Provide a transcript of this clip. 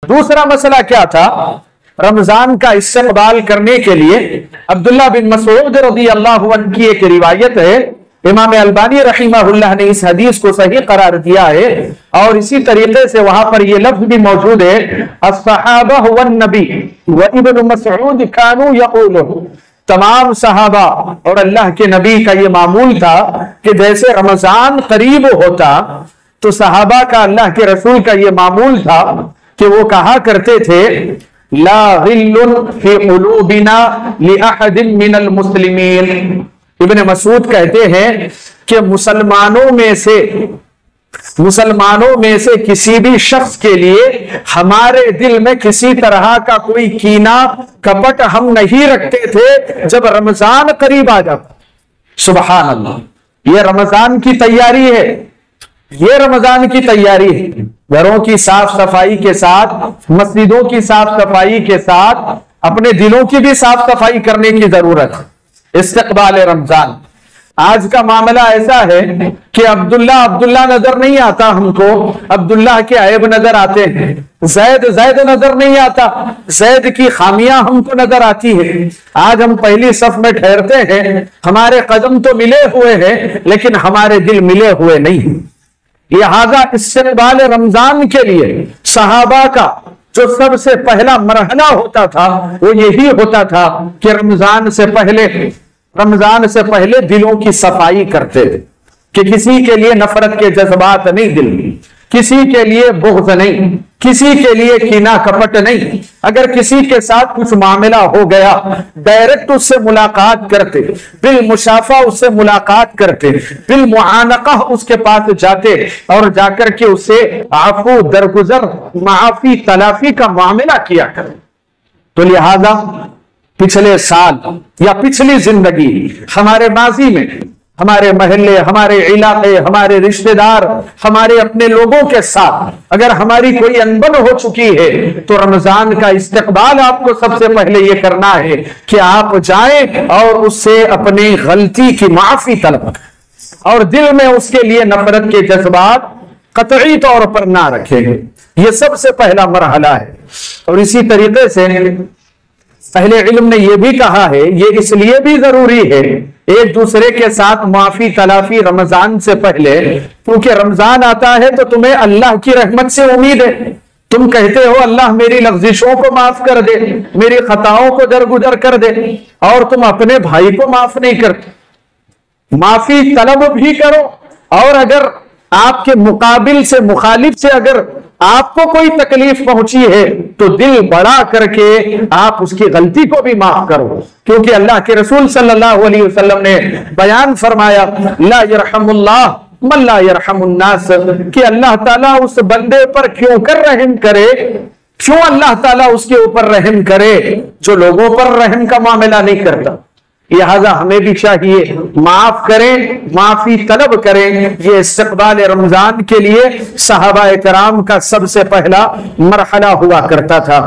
दूसरा मसला क्या था? रमजान का इस्तकबाल करने के लिए अब्दुल्ला बिन मसऊद रज़ी अल्लाहु अन्हु की एक रिवायत है। इमाम अलबानी रहिमहुल्लाह ने इस हदीस को सही करार दिया है और इसी तरीके से वहां पर यह लफ्ज भी मौजूद है, अस्सहाबा वन नबी व इब्न मसऊद कानू यक़ूलू। तमाम सहाबा और अल्लाह के नबी का यह मामूल था कि जैसे रमजान करीब होता तो सहाबा का, अल्लाह के रसूल का यह मामूल था कि वो कहा करते थे, ला गिल्लुन फी क़ुलूबिना लिअहदिन मिनल मुस्लिमीन। इब्न मसूद कहते हैं कि मुसलमानों में से किसी भी शख्स के लिए हमारे दिल में किसी तरह का कोई कीना कपट हम नहीं रखते थे जब रमजान करीब आ जाता। सुबहान अल्लाह, ये रमजान की तैयारी है, ये रमजान की तैयारी है। घरों की साफ सफाई के साथ, मस्जिदों की साफ सफाई के साथ अपने दिलों की भी साफ सफाई करने की जरूरत है। इस्तकबाल रमजान, आज का मामला ऐसा है कि अब्दुल्ला नजर नहीं आता हमको, अब्दुल्ला के ऐब नजर आते हैं। जैद नजर नहीं आता, जैद की खामियां हमको नजर आती है। आज हम पहली सफ में ठहरते हैं, हमारे कदम तो मिले हुए हैं लेकिन हमारे दिल मिले हुए नहीं। लिहाजा इस्तकबाल रमजान के लिए सहाबा का जो सबसे पहला मरहला होता था वो यही होता था कि रमजान से पहले दिलों की सफाई करते थे कि किसी के लिए नफरत के जज्बात नहीं दिल में, किसी के लिए बुग़्ज़ नहीं, किसी के लिए कीना कपट नहीं। अगर किसी के साथ कुछ मामला हो गया, डायरेक्ट उससे मुलाकात करते, बिल मुशाफा उससे मुलाकात करते, बिल मुआनका उसके पास जाते और जाकर के उससे आफू दरगुजर माफी तलाफी का मामला किया करते। तो लिहाजा पिछले साल या पिछली जिंदगी हमारे माजी में हमारे महल्ले, हमारे इलाके, हमारे रिश्तेदार, हमारे अपने लोगों के साथ अगर हमारी कोई अनबन हो चुकी है तो रमजान का इस्तकबाल आपको सबसे पहले ये करना है कि आप जाएं और उससे अपनी गलती की माफी तलब करें और दिल में उसके लिए नफरत के जज्बात कतई तौर पर ना रखें। यह सबसे पहला मरहला है। और इसी तरीके से अहले इल्म ने यह भी कहा है, ये इसलिए भी जरूरी है एक दूसरे के साथ माफी तलाफी रमजान से पहले, क्योंकि रमजान आता है तो तुम्हें अल्लाह की रहमत से उम्मीद है। तुम कहते हो अल्लाह मेरी लफ्जिशों को माफ कर दे, मेरी खताओं को दरगुजर कर दे, और तुम अपने भाई को माफ नहीं करते। माफी तलब भी करो और अगर आपके मुकाबिल से, मुखालिफ से अगर आपको कोई तकलीफ पहुंची है तो दिल बड़ा करके आप उसकी गलती को भी माफ करो, क्योंकि अल्लाह के रसूल सल्लल्लाहु अलैहि वसल्लम ने बयान फरमाया, ला यरहमुल्लाह मन ला यरहमुन्नास, कि अल्लाह ताला उस बंदे पर क्यों कर रहम करे, क्यों अल्लाह ताला उसके ऊपर रहम करे जो लोगों पर रहम का मामला नहीं करता। लिहाजा हमें भी चाहिए माफ करें, माफी तलब करें। ये इस्तकबाल रमजान के लिए सहाबा-ए-किराम का सबसे पहला मरहला हुआ करता था।